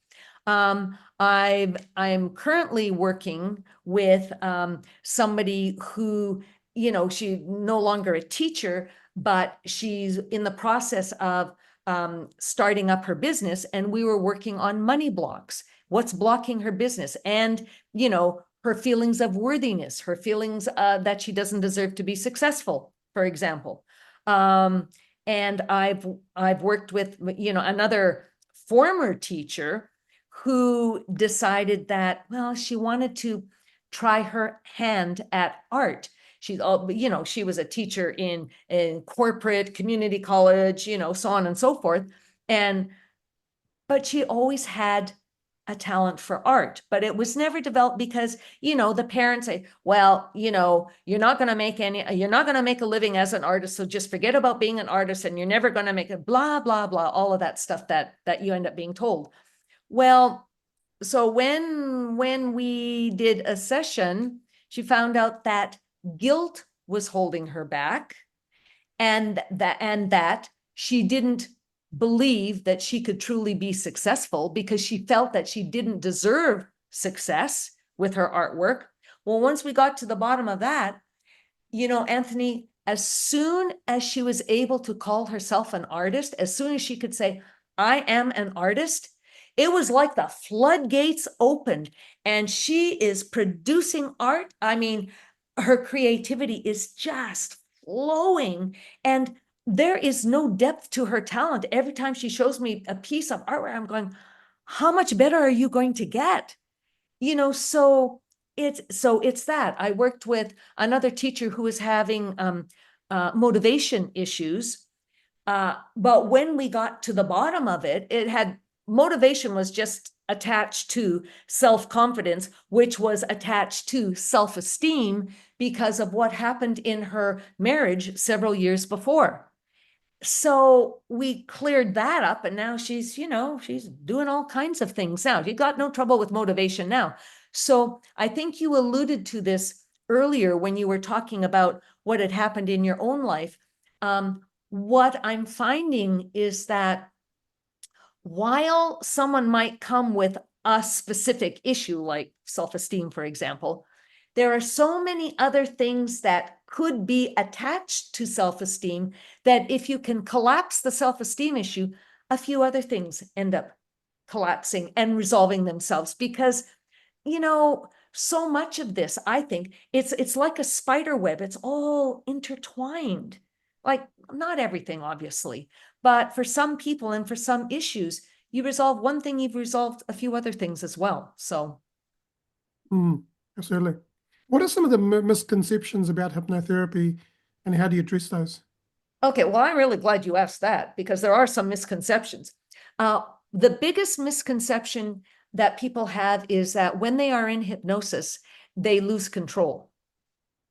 I'm currently working with somebody who, she's no longer a teacher, but she's in the process of starting up her business, and we were working on money blocks. What's blocking her business? And, her feelings of worthiness, her feelings that she doesn't deserve to be successful, for example. And I've worked with, another former teacher who decided that, well, she wanted to try her hand at art. She's all, she was a teacher in corporate community college, so on and so forth. But she always had a talent for art, but it was never developed because, the parents say, well, you're not going to make a living as an artist. So just forget about being an artist and you're never going to make it, blah, blah, blah, all of that stuff that you end up being told. Well, so when we did a session, she found out that guilt was holding her back, and that she didn't believe that she could truly be successful because she felt that she didn't deserve success with her artwork. Well, once we got to the bottom of that, Anthony, as soon as she was able to call herself an artist, as soon as she could say, I am an artist, it was like the floodgates opened and she is producing art. I mean, her creativity is just flowing, and there is no depth to her talent. Every time she shows me a piece of artwork, I'm going, how much better are you going to get? So it's that. I worked with another teacher who was having motivation issues. But when we got to the bottom of it, motivation was just attached to self-confidence, which was attached to self-esteem because of what happened in her marriage several years before. So we cleared that up, and now she's doing all kinds of things now. You got no trouble with motivation now. So I think you alluded to this earlier when you were talking about what had happened in your own life. What I'm finding is that while someone might come with a specific issue, like self-esteem, for example, there are so many other things that could be attached to self-esteem that if you can collapse the self-esteem issue, a few other things end up collapsing and resolving themselves. Because, so much of this, I think, it's like a spider web. It's all intertwined. Like, not everything, obviously, but for some people and for some issues, you resolve one thing, you've resolved a few other things as well. So, Absolutely. What are some of the misconceptions about hypnotherapy, and how do you address those? okay, well, I'm really glad you asked that because there are some misconceptions. The biggest misconception that people have is that when they are in hypnosis, they lose control.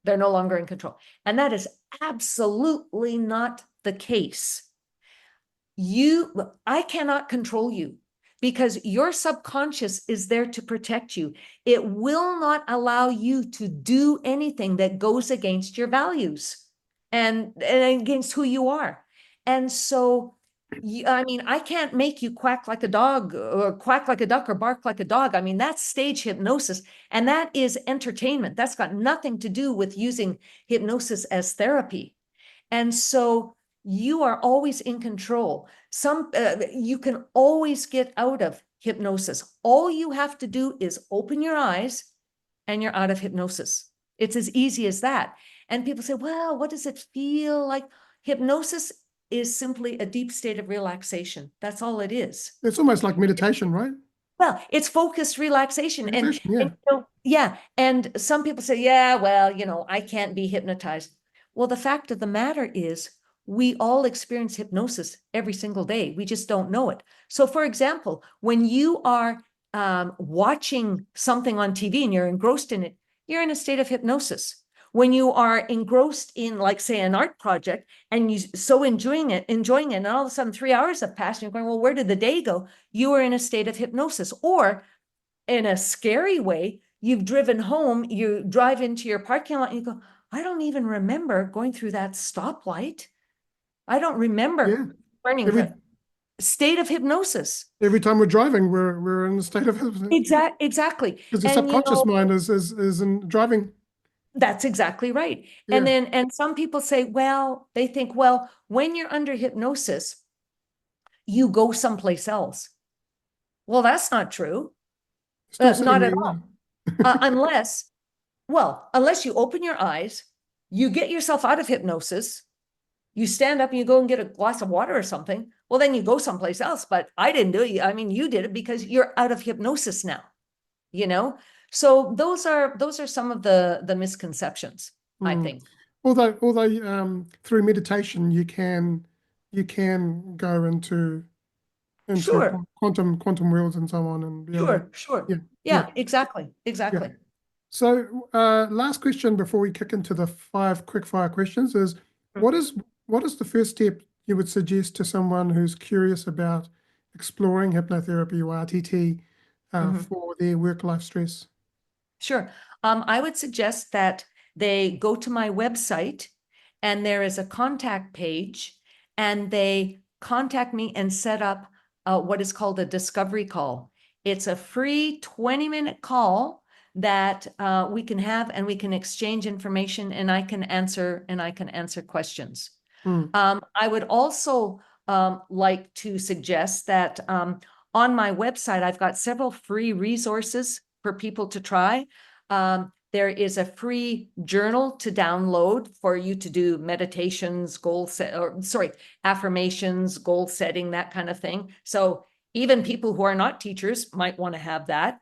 They're no longer in control. And that is absolutely not the case. I cannot control you because your subconscious is there to protect you. It will not allow you to do anything that goes against your values and against who you are. And so, I mean, I can't make you quack like a dog or quack like a duck or bark like a dog. I mean, that's stage hypnosis, and that is entertainment. That's got nothing to do with using hypnosis as therapy. And so you are always in control. You can always get out of hypnosis. All you have to do is open your eyes and you're out of hypnosis. It's as easy as that. And people say, well, what does it feel like? Hypnosis is simply a deep state of relaxation. That's all it is. It's almost like meditation, right? Well, it's focused relaxation. Meditation, yeah. Yeah. And some people say, yeah, well, I can't be hypnotized. Well, the fact of the matter is we all experience hypnosis every single day. We just don't know it. So for example, when you are watching something on TV and you're engrossed in it, you're in a state of hypnosis. When you are engrossed in, like, say, an art project and you're so enjoying it, and all of a sudden 3 hours have passed and you're going, well, where did the day go? You are in a state of hypnosis. Or in a scary way, you've driven home, you drive into your parking lot and you go, I don't even remember going through that stoplight. I don't remember turning. State of hypnosis. Every time we're driving, we're in a state of hypnosis. Exactly. Because the subconscious mind is in driving. That's exactly right. Yeah. And some people say, well, they think, well, when you're under hypnosis, you go someplace else. Well, that's not true. Not at all. Unless you open your eyes, you get yourself out of hypnosis, you stand up and you go and get a glass of water or something. Well, then you go someplace else. But I didn't do it. I mean, you did it because you're out of hypnosis now, So those are some of the misconceptions, I think. Although through meditation you can go into Sure. quantum worlds and so on, and Sure. Yeah, exactly. Yeah. So last question before we kick into the 5 quick fire questions is what is the first step you would suggest to someone who's curious about exploring hypnotherapy or RTT for their work-life stress? Sure. I would suggest that they go to my website and there is a contact page and they contact me and set up what is called a discovery call. It's a free 20-minute call that we can have, and we can exchange information, and I can answer questions. I would also like to suggest that on my website, I've got several free resources for people to try. There is a free journal to download for you to do meditations, affirmations, goal setting, that kind of thing. So even people who are not teachers might want to have that.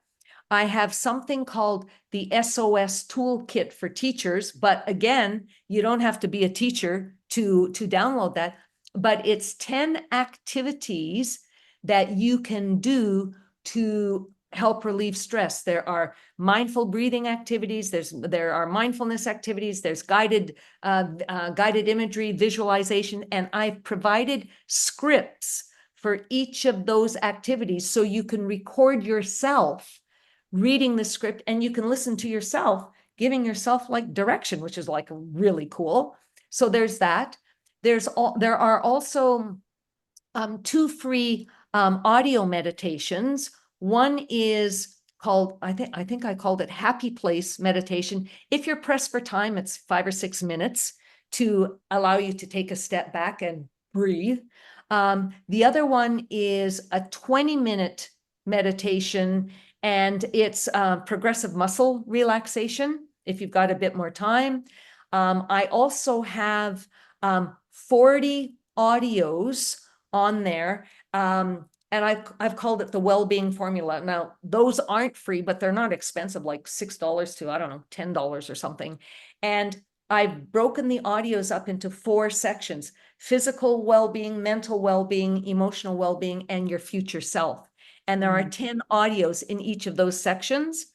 I have something called the SOS Toolkit for teachers, but again, you don't have to be a teacher to download that, but it's 10 activities that you can do to help relieve stress. There are mindful breathing activities. There are mindfulness activities. There's guided imagery, visualization, and I've provided scripts for each of those activities so you can record yourself reading the script and you can listen to yourself giving yourself like direction, which is like really cool. So there's that. There are also 2 free audio meditations. One is called, I think I called it Happy Place Meditation. If you're pressed for time, it's 5 or 6 minutes to allow you to take a step back and breathe. The other one is a 20-minute meditation, and it's progressive muscle relaxation if you've got a bit more time. I also have 40 audios on there. And I've called it the well-being formula. Now, those aren't free, but they're not expensive, like $6 to, I don't know, $10 or something. And I've broken the audios up into 4 sections: physical well-being, mental well-being, emotional well-being, and your future self. And there are 10 audios in each of those sections.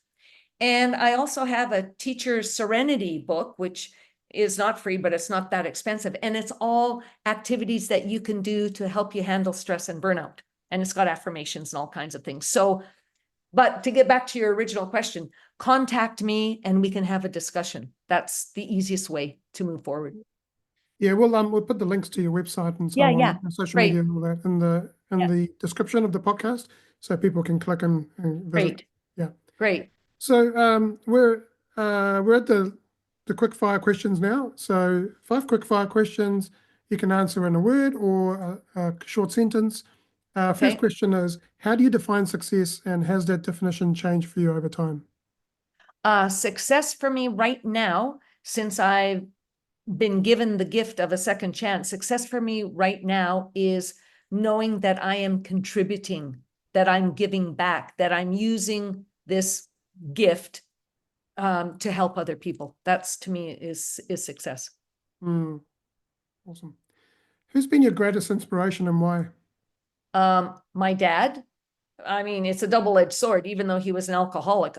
And I also have a Teacher's Serenity book, which is not free, but it's not that expensive. And it's all activities that you can do to help you handle stress and burnout. And it's got affirmations and all kinds of things. So, but to get back to your original question, contact me and we can have a discussion. That's the easiest way to move forward. Yeah, we'll put the links to your website and so Yeah, on, yeah. and social Great. media and all that in the Yeah. description of the podcast, so people can click and visit. Great. Yeah. Great. So we're at the quick fire questions now. So 5 quick fire questions you can answer in a word or a short sentence. First Okay. question is, how do you define success, and has that definition changed for you over time? Success for me right now, since I've been given the gift of a second chance, success for me right now is knowing that I am contributing, that I'm giving back, that I'm using this gift to help other people. That's, to me, is success. Awesome. Who's been your greatest inspiration and why? My dad. I mean, it's a double-edged sword, even though he was an alcoholic.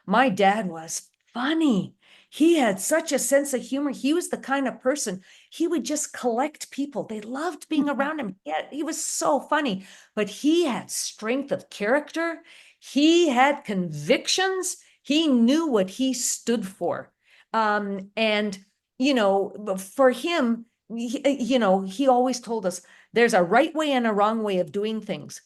My dad was funny. He had such a sense of humor. He was the kind of person, he would just collect people. They loved being around him. He was so funny, but he had strength of character. He had convictions. He knew what he stood for. And, for him, he always told us there's a right way and a wrong way of doing things.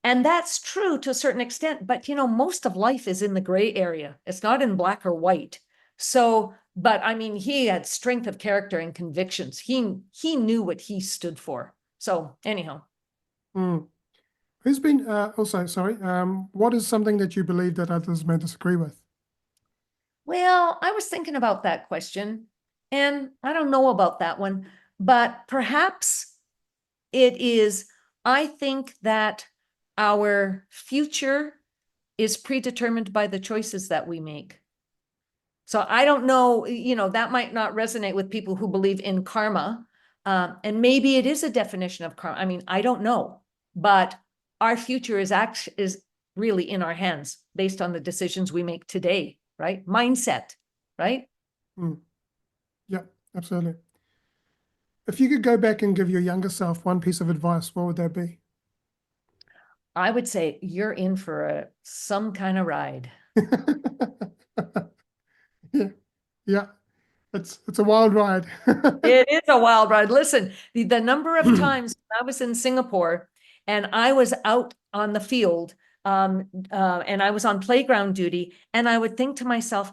And that's true to a certain extent, but most of life is in the gray area. It's not in black or white. So, but I mean, he had strength of character and convictions. He knew what he stood for. So anyhow. Who's been also, sorry, what is something that you believe that others may disagree with? Well, I was thinking about that question, and I don't know about that one, but perhaps it is, I think that our future is predetermined by the choices that we make. So I don't know, that might not resonate with people who believe in karma. And maybe it is a definition of karma. I mean, I don't know, but our future is really in our hands based on the decisions we make today, right? Mindset, right? Yeah, absolutely. If you could go back and give your younger self one piece of advice, what would that be? I would say you're in for some kind of ride. Yeah, it's a wild ride. It is a wild ride. Listen, the number of times I was in Singapore and I was out on the field and I was on playground duty, and I would think to myself,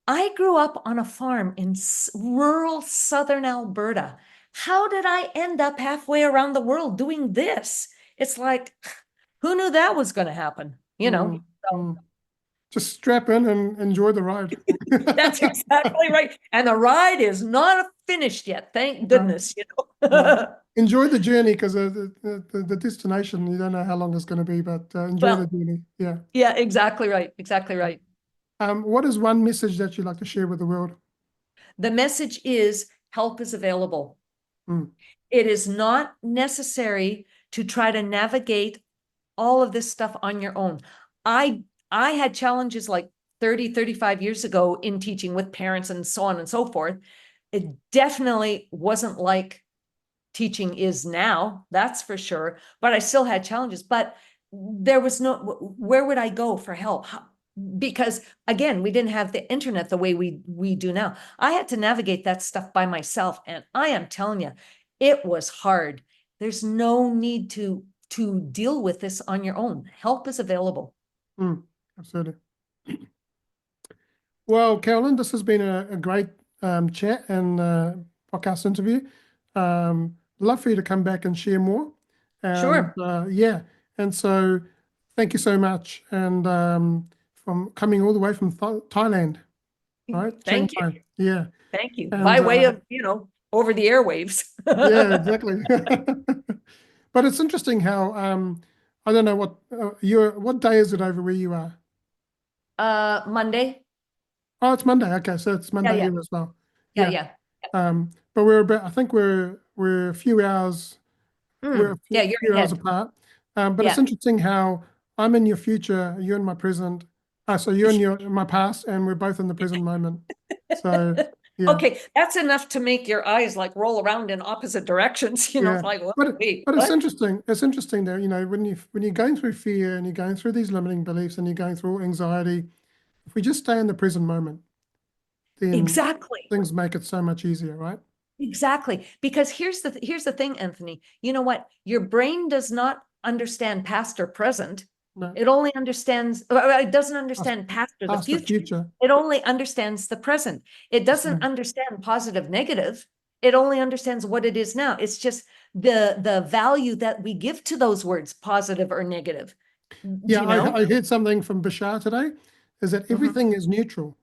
I grew up on a farm in rural southern Alberta. How did I end up halfway around the world doing this? It's like, who knew that was going to happen? So, Just strap in and enjoy the ride. that's exactly right. And the ride is not finished yet. Thank goodness, Enjoy the journey, because the destination, you don't know how long it's going to be, but enjoy the journey. Yeah. Yeah, exactly right. Exactly right. What is one message that you'd like to share with the world? The message is help is available. It is not necessary to try to navigate all of this stuff on your own. I had challenges like 35 years ago in teaching with parents and so on and so forth. It definitely wasn't like teaching is now, that's for sure, but I still had challenges. But there was where would I go for help? Because again, we didn't have the internet the way we do now. I had to navigate that stuff by myself, and I am telling you, it was hard. There's no need to deal with this on your own. Help is available. Absolutely. Well, Carolyn, this has been a great chat and podcast interview. Love for you to come back and share more. Sure. Yeah. And so thank you so much. And from coming all the way from Thailand, right? Thank you. Yeah. Thank you. And, By way of, over the airwaves. yeah, exactly. But it's interesting how, I don't know what day is it over where you are? Monday. Oh, it's Monday. Okay. So it's Monday Yeah. here as well. Yeah. But I think we're a few hours, we're a Yeah, few, you're few hours ahead. apart. But it's Yeah. interesting how I'm in your future, you're in my present. So you're in my past, and we're both in the present moment. So yeah, Okay, that's enough to make your eyes like roll around in opposite directions. You know, it's yeah. like, wait, But it's what? interesting. It's interesting that, when you're going through fear and you're going through these limiting beliefs and you're going through anxiety, if we just stay in the present moment, then Exactly. things make it so much easier, right? Exactly. Because here's the thing, Anthony. You know what? Your brain does not understand past or present. No, It only understands, it doesn't past, understand past or the past the future. future. It only understands the present. It That's doesn't right. understand positive, negative. It only understands what it is now. It's just the value that we give to those words, positive or negative. Do Yeah, you know? I heard something from Bashar today, is that Mhm. everything is neutral.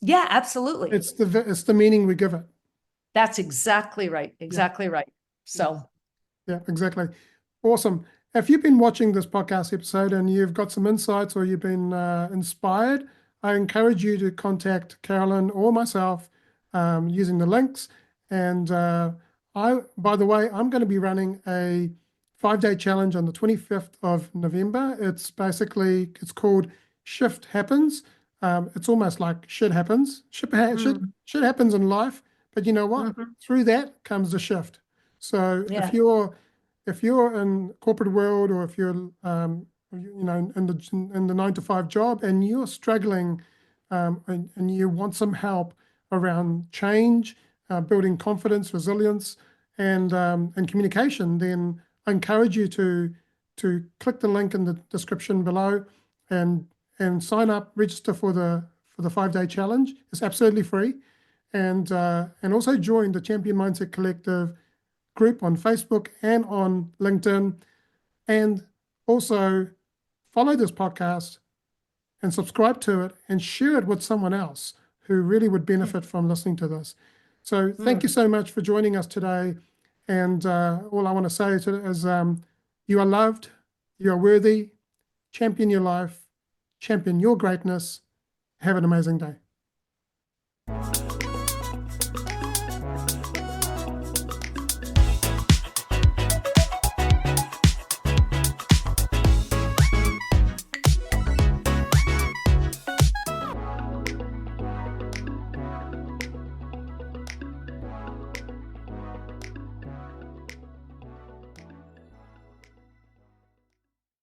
Yeah, absolutely. It's the meaning we give it. That's exactly right. Yeah, Exactly right. yeah, So, yeah, exactly. Awesome. If you've been watching this podcast episode and you've got some insights or you've been inspired, I encourage you to contact Carolyn or myself using the links. And by the way, I'm going to be running a 5-day challenge on the 25th of November. It's called Shift Happens. It's almost like shit happens. Shit happens in life, but you know what? mhm. Through that comes the shift. So Yeah. if you're in corporate world, or if you're in the 9 to 5 job and you're struggling, and you want some help around change, building confidence, resilience, and communication, then I encourage you to click the link in the description below and sign up, register for the 5-day challenge. It's absolutely free, and also join the Champion Mindset Collective group on Facebook and on LinkedIn, and also follow this podcast and subscribe to it and share it with someone else who really would benefit from listening to this. So thank you so much for joining us today. And all I want to say is you are loved, you are worthy, champion your life, champion your greatness. Have an amazing day.